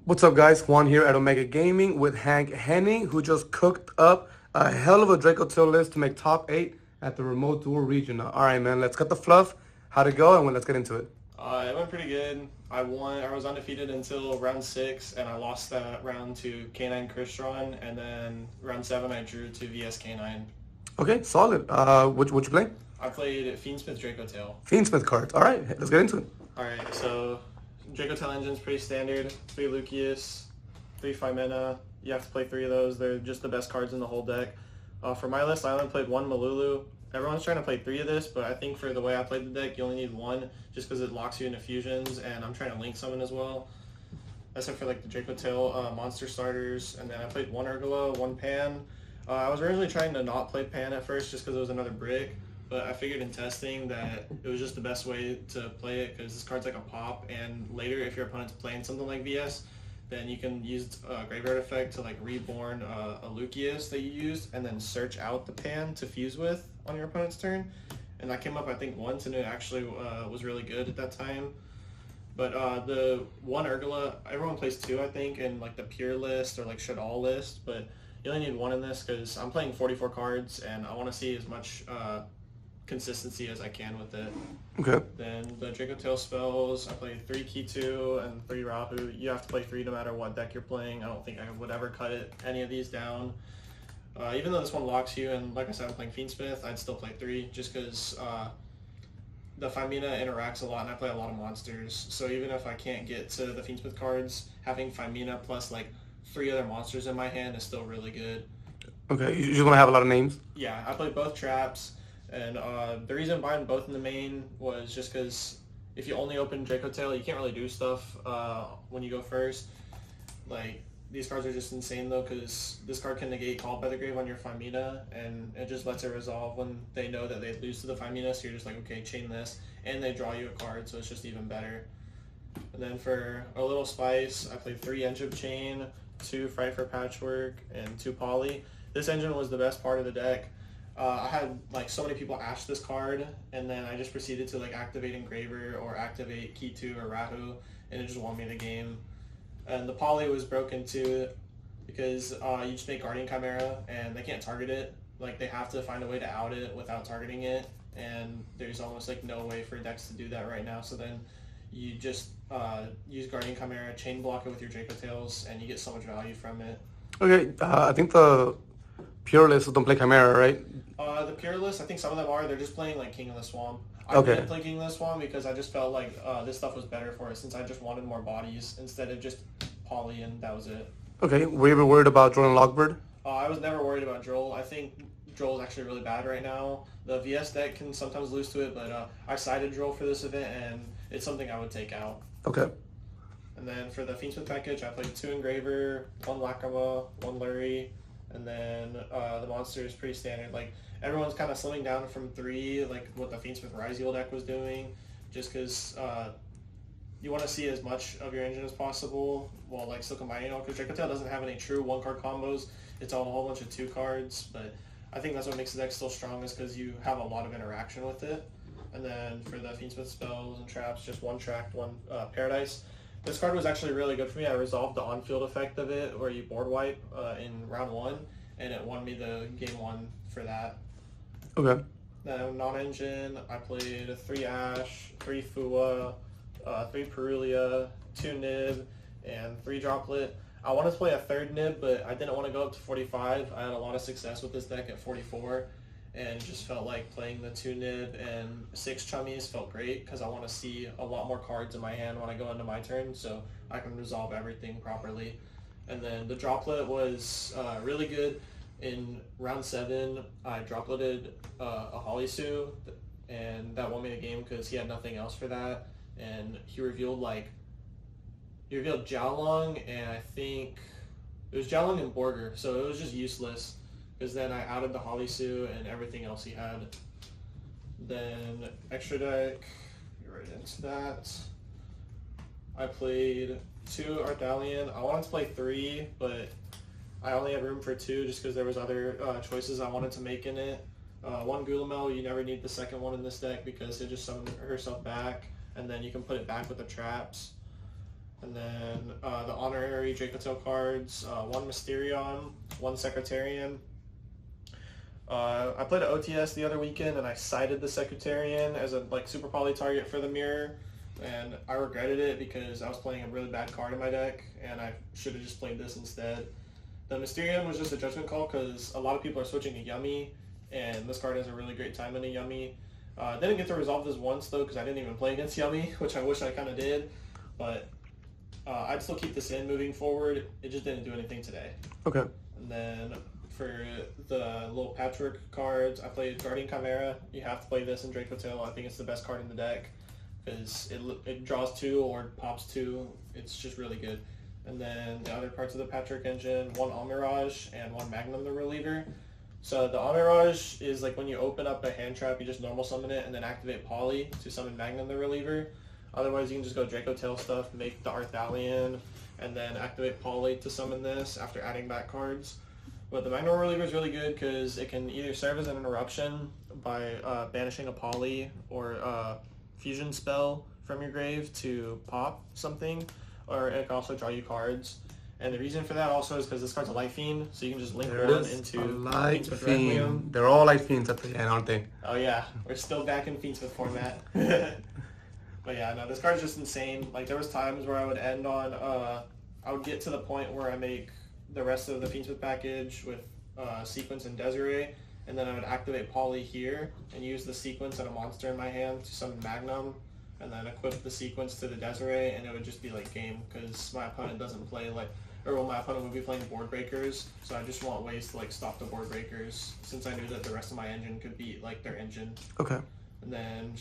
What's up, guys? Juan here at Omega Gaming with Henning, who just cooked up a hell of a Draco Tell list to make top 8 at the remote duel region. All right, man, let's cut the fluff. How'd it go? And let's get into it. It went pretty good. I won. I was undefeated until round 6, and I lost that round to K9 Crystron, and then round 7 I drew to VS K9. Okay, solid. What'd you play? I played Fiendsmith Draco Tell. Fiendsmith cards. All right, let's get into it. Alright, so Draco Tell engine's pretty standard. 3 Lucius, 3 Phimena. You have to play 3 of those. They're just the best cards in the whole deck. For my list, I only played 1 Malulu. Everyone's trying to play 3 of this, but I think for the way I played the deck, you only need 1 just because it locks you into fusions, and I'm trying to link summon as well. Except for like the Dracotail monster starters, and then I played 1 Urgula, 1 Pan. I was originally trying to not play Pan at first just because it was another brick, but I figured in testing that it was just the best way to play it because this card's like a pop, and later if your opponent's playing something like VS, then you can use a graveyard effect to like reborn a Lucius that you used and then search out the Pan to fuse with on your opponent's turn. And that came up I think once, and it actually was really good at that time. But the 1 Urgula, everyone plays 2 I think in like the pure list or like should all list, but you only need 1 in this because I'm playing 44 cards and I want to see as much consistency as I can with it. Okay. Then the Draco Tell spells, I played 3 Kitu and 3 Rahu. You have to play 3 no matter what deck you're playing. I don't think I would ever cut any of these down. Even though this one locks you, and like I said, I'm playing Fiendsmith, I'd still play 3 just because the Phimena interacts a lot and I play a lot of monsters. So even if I can't get to the Fiendsmith cards, having Phimena plus like 3 other monsters in my hand is still really good. Okay, you just want to have a lot of names? Yeah, I played both traps. And the reason buying both in the main was just because if you only open Dracotail, you can't really do stuff when you go first. Like, these cards are just insane though, because this card can negate Called by the Grave on your Phimena, and it just lets it resolve when they know that they lose to the Phimena, so you're just like, okay, chain this, and they draw you a card, so it's just even better. And then for a little spice, I played 3 Engine Chain, 2 Fright for Patchwork, and 2 Poly. This engine was the best part of the deck. I had like so many people ash this card, and then I just proceeded to like activate Engraver or activate Kitu or Rahu, and it just won me the game. And the Poly was broken too because you just make Guardian Chimera and they can't target it. Like they have to find a way to out it without targeting it, and there's almost like no way for decks to do that right now. So then you just use Guardian Chimera, chain block it with your Dracotails, and you get so much value from it. Okay, I think the pure lists don't play Chimera, right? The pure list, I think some of them are. They're just playing like King of the Swamp. I Okay. didn't play King of the Swamp because I just felt like this stuff was better for it since I just wanted more bodies instead of just Poly, and that was it. Okay, were you ever worried about Jordan Lockbird? I was never worried about Droll. I think Droll is actually really bad right now. The VS deck can sometimes lose to it, but I sided Droll for this event, and it's something I would take out. Okay. And then for the Fiendsmith package, I played 2 Engraver, 1 Lacrima, 1 Lurie, and then the monster is pretty standard. Like everyone's kind of slimming down from 3, like what the Fiendsmith Ryziel deck was doing, just because you want to see as much of your engine as possible while like still combining all. Because Dracotail doesn't have any true 1-card combos; it's all a whole bunch of 2 cards. But I think that's what makes the deck still strong, is because you have a lot of interaction with it. And then for the Fiendsmith spells and traps, just 1 tracked, 1 Paradise. This card was actually really good for me. I resolved the on-field effect of it, where you board wipe in round 1, and it won me the game 1 for that. Okay. Then non-engine, I played 3 Ash, 3 Fua, 3 Perulia, 2 Nib, and 3 Droplet. I wanted to play a 3rd Nib, but I didn't want to go up to 45. I had a lot of success with this deck at 44, and just felt like playing the 2 Nib and 6 Chummies felt great because I want to see a lot more cards in my hand when I go into my turn, so I can resolve everything properly. And then the Droplet was really good. In round 7, I dropleted a Holisu, and that won me the game because he had nothing else for that. And he revealed Jiaolong, and I think it was Jiaolong and Borger, so it was just useless because then I outed the Holisu and everything else he had. Then extra deck, get right into that. I played 2 Ardalian. I wanted to play 3, but I only had room for 2 just because there was other choices I wanted to make in it. 1 Gulamel, you never need the second one in this deck because it just summoned herself back, and then you can put it back with the traps. And then the honorary Dracotail cards, one Mysterion, one Secretarian. I played an OTS the other weekend and I sided the Secretarian as a super poly target for the mirror, and I regretted it because I was playing a really bad card in my deck and I should have just played this instead. The Mysterion was just a judgment call because a lot of people are switching to Yummy, and this card has a really great time in a Yummy. Didn't get to resolve this once though because I didn't even play against Yummy, which I wish I kind of did, but I'd still keep this in moving forward. It just didn't do anything today. Okay. And then for the little Patchwork cards, I played Guardian Chimera. You have to play this in Draco Tell. I think it's the best card in the deck because it draws 2 or pops 2. It's just really good. And then the other parts of the Patchwork engine, one Almirage and one Magnum the Reliever. So the Almirage is like when you open up a hand trap, you just normal summon it and then activate Poly to summon Magnum the Reliever. Otherwise, you can just go Draco Tell stuff, make the Arthalion, and then activate Poly to summon this after adding back cards. But the Magnum Reliever is really good because it can either serve as an interruption by banishing a Poly or a fusion spell from your grave to pop something, or it can also draw you cards. And the reason for that also is because this card's a Light Fiend, so you can just link one into Fiendsmith Requiem. They're all Light Fiends at the end, aren't they? Oh yeah, we're still back in Fiendsmith format. But yeah, no, this card's just insane. Like, there was times where I would end on, I would get to the point where I make the rest of the Fiendsmith package with Sequence and Desiree, and then I would activate Poly here and use the Sequence and a monster in my hand to summon Magnum, and then equip the Sequence to the Desiree, and it would just be like game, because my opponent doesn't play my opponent would be playing board breakers, so I just want ways to stop the board breakers, since I knew that the rest of my engine could beat their engine. Okay. And then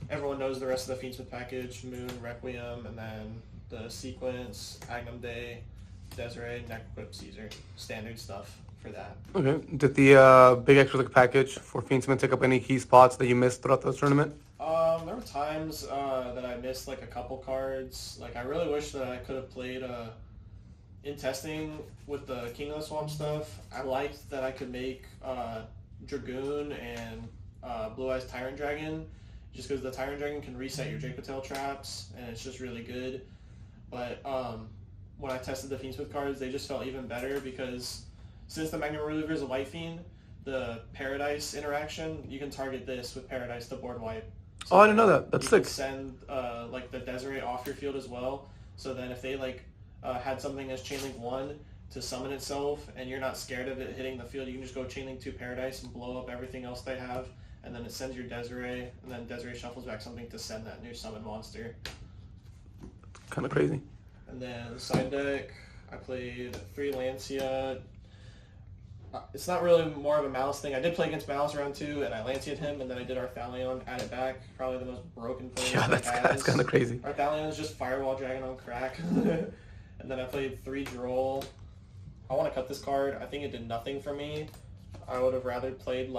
everyone knows the rest of the Fiendsmith package: Moon, Requiem, and then the Sequence, Agnum Day, Desiree, Neck Equip, Caesar. Standard stuff for that. Okay. Did the big extra package for Fiendsmith take up any key spots that you missed throughout the tournament? There were times that I missed a couple cards. I really wish that I could have played in testing with the King of the Swamp stuff. I liked that I could make Dragoon and Blue Eyes Tyrant Dragon, just because the Tyrant Dragon can reset your Dracotail traps, and it's just really good. But when I tested the Fiendsmith cards, they just felt even better because since the Magnum Reliever is a Light Fiend, the Paradise interaction, you can target this with Paradise to board wipe. So I didn't know that. That's sick. You can send the Desiree off your field as well. So then if they had something as Chainlink 1 to summon itself and you're not scared of it hitting the field, you can just go Chainlink 2 Paradise and blow up everything else they have, and then it sends your Desiree, and then Desiree shuffles back something to send that new summon monster. Kind of crazy. And then side deck, I played 3 Lancia. It's not really more of a Malice thing. I did play against Malice round 2, and I Lancia'd him, and then I did Arthalion, added back. Probably the most broken play. Yeah, that's kind of crazy. Arthalion is just Firewall Dragon on crack. And then I played 3 Droll. I want to cut this card. I think it did nothing for me. I would have rather played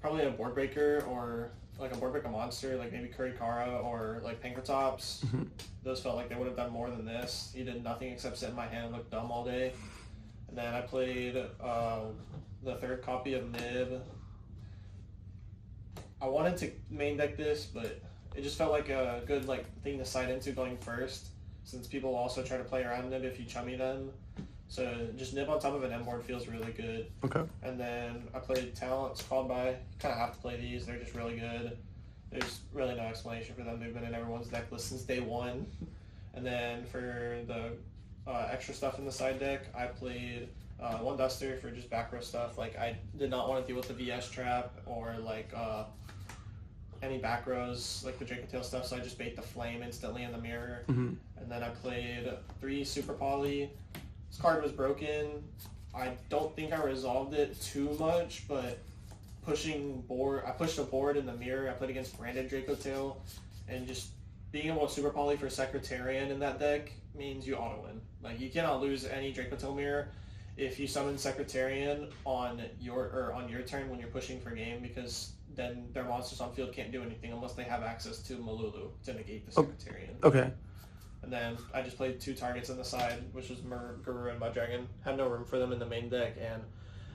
probably a board breaker or a board breaker monster, maybe Kurikara or Pankratops. Mm-hmm. Those felt like they would have done more than this. He did nothing except sit in my hand and look dumb all day. And then I played the 3rd copy of Nib. I wanted to main deck this, but it just felt like a good thing to side into going first, since people also try to play around Nib if you chummy them. So just Nib on top of an M board feels really good. Okay. And then I played Talents called by. You kind of have to play these. They're just really good. There's really no explanation for them. They've been in everyone's deck list since day 1. And then for the extra stuff in the side deck, I played 1 Duster for just back row stuff. I did not want to deal with the VS trap or any back rows the Dracotail stuff, so I just bait the Flame instantly in the mirror. Mm-hmm. And then I played 3 Super Poly. This card was broken. I don't think I resolved it too much, but I pushed a board in the mirror. I played against branded Dracotail, and just being able to Super Poly for Secretarian in that deck means you auto-win. You cannot lose any Dracotail mirror if you summon Secretarian on your turn when you're pushing for game, because then their monsters on field can't do anything unless they have access to Malulu to negate the Secretarian. Okay. And then I just played 2 targets on the side, which was Guru and my Dragon. Had no room for them in the main deck, and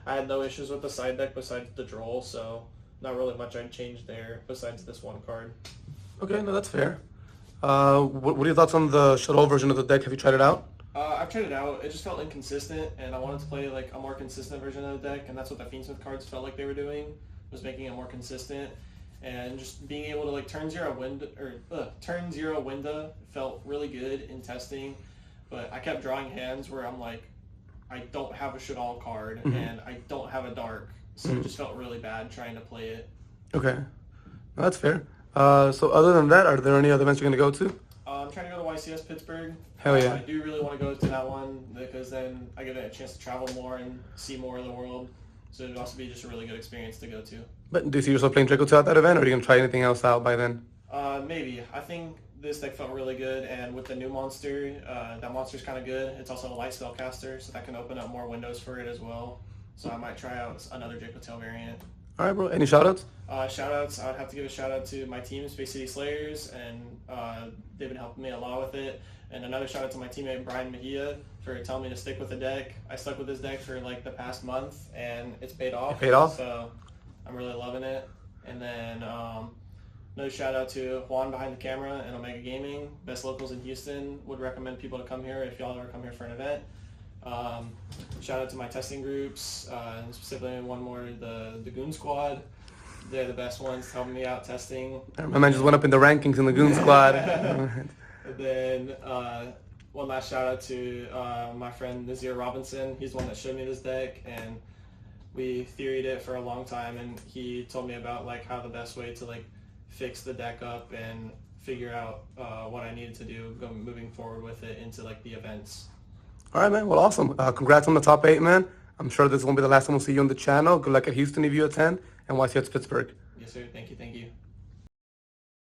I had no issues with the side deck besides the Droll, so not really much I'd change there besides this one card. Okay, no, that's fair. What are your thoughts on the shuttle version of the deck? Have you tried it out? I've tried it out. It just felt inconsistent, and I wanted to play like a more consistent version of the deck, and that's what the Fiendsmith cards felt like they were doing, was making it more consistent, and just being able to like turn zero window felt really good in testing, but I kept drawing hands where I'm like, I don't have a shut-all card, and I don't have a dark, so it just felt really bad trying to play it. Okay, well, that's fair. So other than that, are there any other events you're gonna go to? I'm trying to go to YCS Pittsburgh. Hell yeah. I do really want to go to that one because then I get a chance to travel more and see more of the world. So it'd also be just a really good experience to go to. But do you see yourself playing Dracotail at that event, or are you gonna try anything else out by then? Maybe. I think this deck felt really good, and with the new monster, that monster's kind of good. It's also a light spellcaster, so that can open up more windows for it as well. So I might try out another Dracotail variant. All right, bro. Any shoutouts? Shoutouts. I would have to give a shout out to my team, Space City Slayers, and they've been helping me a lot with it. And another shout out to my teammate Brian Mejia for telling me to stick with the deck. I stuck with this deck for like the past month, and it's paid off. It paid off? So I'm really loving it. And then another shout out to Juan behind the camera and Omega Gaming, best locals in Houston. Would recommend people to come here if y'all ever come here for an event. Shout out to my testing groups, and specifically one more, the Goon Squad. They're the best ones helping me out testing. My man just went up in the rankings in the Goon Squad. And then one last shout out to my friend Nazir Robinson. He's the one that showed me this deck, and we theoried it for a long time, and he told me about like how the best way to like fix the deck up and figure out what I needed to do moving forward with it into like the events. All right, man. Well, awesome. Congrats on the top 8, man. I'm sure this won't be the last time we'll see you on the channel. Good luck at Houston if you attend, and YCS Pittsburgh. Yes, sir. Thank you.